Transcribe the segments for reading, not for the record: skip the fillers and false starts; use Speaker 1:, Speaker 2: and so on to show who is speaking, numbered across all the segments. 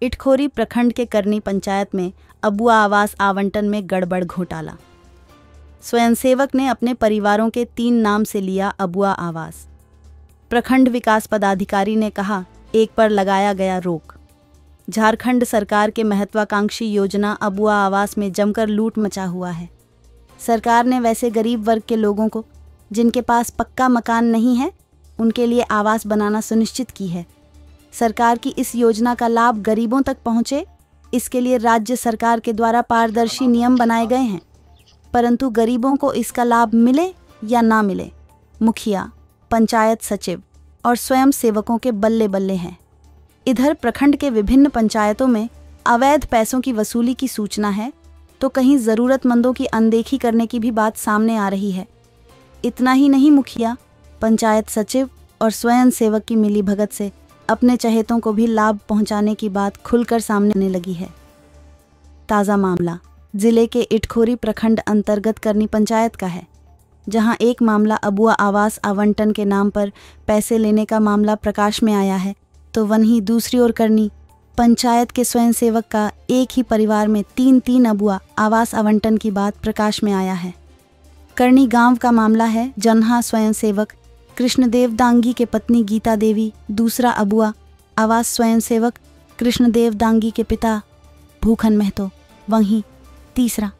Speaker 1: इटखोरी प्रखंड के करनी पंचायत में अबुआ आवास आवंटन में गड़बड़ घोटाला। स्वयंसेवक ने अपने परिवारों के 3 नाम से लिया अबुआ आवास। प्रखंड विकास पदाधिकारी ने कहा, एक पर लगाया गया रोक। झारखंड सरकार के महत्वाकांक्षी योजना अबुआ आवास में जमकर लूट मचा हुआ है। सरकार ने वैसे गरीब वर्ग के लोगों को जिनके पास पक्का मकान नहीं है, उनके लिए आवास बनाना सुनिश्चित की है। सरकार की इस योजना का लाभ गरीबों तक पहुंचे, इसके लिए राज्य सरकार के द्वारा पारदर्शी नियम बनाए गए हैं, परंतु गरीबों को इसका लाभ मिले या ना मिले, मुखिया, पंचायत सचिव और स्वयं सेवकों के बल्ले बल्ले हैं। इधर प्रखंड के विभिन्न पंचायतों में अवैध पैसों की वसूली की सूचना है, तो कहीं ज़रूरतमंदों की अनदेखी करने की भी बात सामने आ रही है। इतना ही नहीं, मुखिया, पंचायत सचिव और स्वयं सेवक की मिलीभगत से अपने चहेतों को भी लाभ पहुंचाने की बात खुलकर सामने आने लगी है। ताज़ा मामला जिले के इटखोरी प्रखंड अंतर्गत करनी पंचायत का है, जहां एक मामला अबुआ आवास आवंटन के नाम पर पैसे लेने का मामला प्रकाश में आया है, तो वहीं दूसरी ओर करनी पंचायत के स्वयंसेवक का एक ही परिवार में 3 अबुआ आवास आवंटन की बात प्रकाश में आया है। करनी गांव का मामला है, जन्हा स्वयंसेवक कृष्णदेव दांगी के पत्नी गीता देवी, दूसरा अबुआ आवास स्वयंसेवक कृष्णदेव दांगी के पिता भूखन महतो, वहीं तीसरा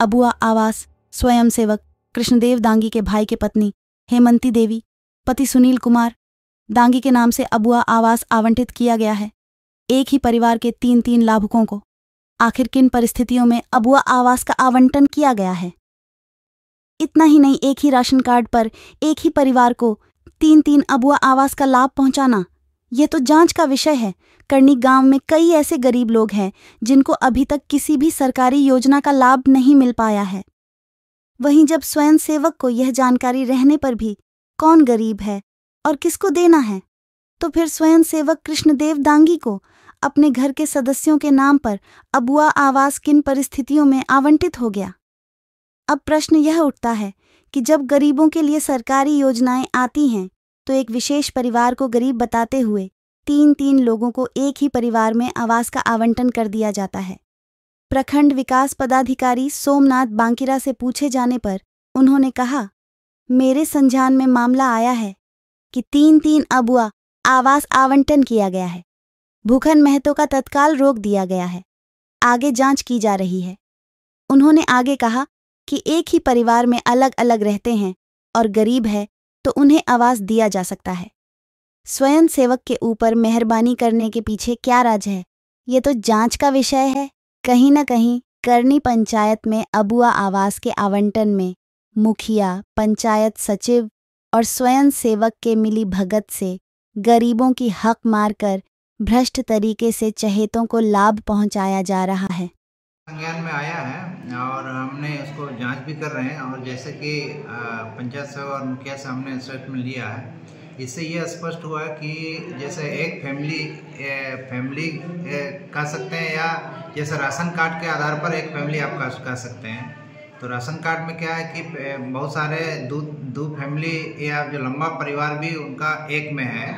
Speaker 1: अबुआ आवास स्वयंसेवक कृष्णदेव दांगी के भाई के पत्नी हेमंती देवी, पति सुनील कुमार दांगी के नाम से अबुआ आवास आवंटित किया गया है। एक ही परिवार के 3 लाभुकों को आखिर किन परिस्थितियों में अबुआ आवास का आवंटन किया गया है? इतना ही नहीं, एक ही राशन कार्ड पर एक ही परिवार को 3 अबुआ आवास का लाभ पहुंचाना, ये तो जांच का विषय है। करनी गांव में कई ऐसे गरीब लोग हैं जिनको अभी तक किसी भी सरकारी योजना का लाभ नहीं मिल पाया है। वहीं जब स्वयं सेवक को यह जानकारी रहने पर भी कौन गरीब है और किसको देना है, तो फिर स्वयं सेवक कृष्णदेव दांगी को अपने घर के सदस्यों के नाम पर अबुआ आवास किन परिस्थितियों में आवंटित हो गया? अब प्रश्न यह उठता है कि जब गरीबों के लिए सरकारी योजनाएं आती हैं, तो एक विशेष परिवार को गरीब बताते हुए 3 लोगों को एक ही परिवार में आवास का आवंटन कर दिया जाता है। प्रखंड विकास पदाधिकारी सोमनाथ बांकिरा से पूछे जाने पर उन्होंने कहा, मेरे संज्ञान में मामला आया है कि 3 अबुआ आवास आवंटन किया गया है। भूखन महतो का तत्काल रोक दिया गया है, आगे जांच की जा रही है। उन्होंने आगे कहा कि एक ही परिवार में अलग अलग रहते हैं और गरीब है तो उन्हें आवास दिया जा सकता है। स्वयं सेवक के ऊपर मेहरबानी करने के पीछे क्या राज है, ये तो जांच का विषय है। कहीं न कहीं करनी पंचायत में अबुआ आवास के आवंटन में मुखिया, पंचायत सचिव और स्वयं सेवक के मिली भगत से गरीबों की हक मारकर भ्रष्ट तरीके से चहेतों को लाभ पहुंचाया जा रहा है।
Speaker 2: संज्ञान में आया है और हमने उसको जांच भी कर रहे हैं, और जैसे कि पंचायत सेवा और मुखिया से हमने स्टेटमेंट लिया है, इससे यह स्पष्ट हुआ कि जैसे एक फैमिली कह सकते हैं, या जैसे राशन कार्ड के आधार पर एक फैमिली आप कह सकते हैं। तो राशन कार्ड में क्या है कि बहुत सारे दो फैमिली या जो लंबा परिवार भी उनका एक में है,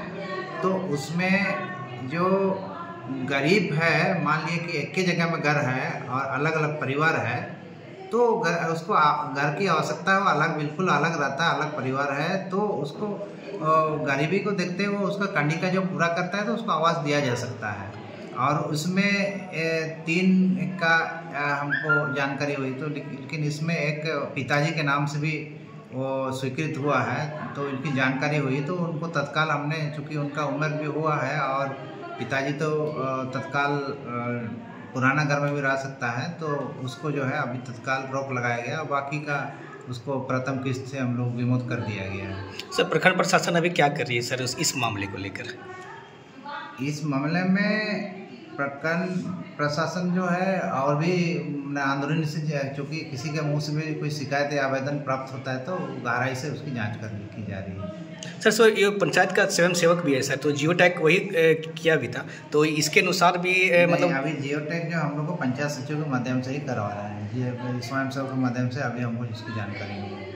Speaker 2: तो उसमें जो गरीब है, मान लिए कि एक ही जगह में घर है और अलग अलग परिवार है, तो उसको घर की आवश्यकता है, वो अलग बिल्कुल अलग रहता है, अलग परिवार है, तो उसको गरीबी को देखते हुए उसका कंडी का जो पूरा करता है तो उसको आवास दिया जा सकता है। और उसमें 3 का हमको जानकारी हुई, तो लेकिन इसमें एक पिताजी के नाम से भी वो स्वीकृत हुआ है, तो इनकी जानकारी हुई, तो उनको तत्काल हमने, चूँकि उनका उम्र भी हुआ है और पिताजी तो तत्काल पुराना घर में भी रह सकता है, तो उसको जो है अभी तत्काल रोक लगाया गया, और बाकी का उसको प्रथम किस्त से हम लोग विमुक्त कर दिया गया है।
Speaker 3: सर, प्रखंड प्रशासन अभी क्या कर रही है सर इस मामले को लेकर?
Speaker 2: इस मामले में प्रखंड प्रशासन जो है और भी आंदोलन से, चूँकि किसी के मुंह से भी कोई शिकायत या आवेदन प्राप्त होता है तो गहराई से उसकी जांच की जा रही है।
Speaker 3: सर, ये पंचायत का स्वयं सेवक भी है सर, तो जियो टैग वही किया भी था, तो इसके अनुसार भी मतलब
Speaker 2: अभी जियो टैग जो हम लोग को पंचायत सचिव के माध्यम से ही करवा रहे हैं, स्वयं सेवक के माध्यम से अभी हमको इसकी जानकारी नहीं है।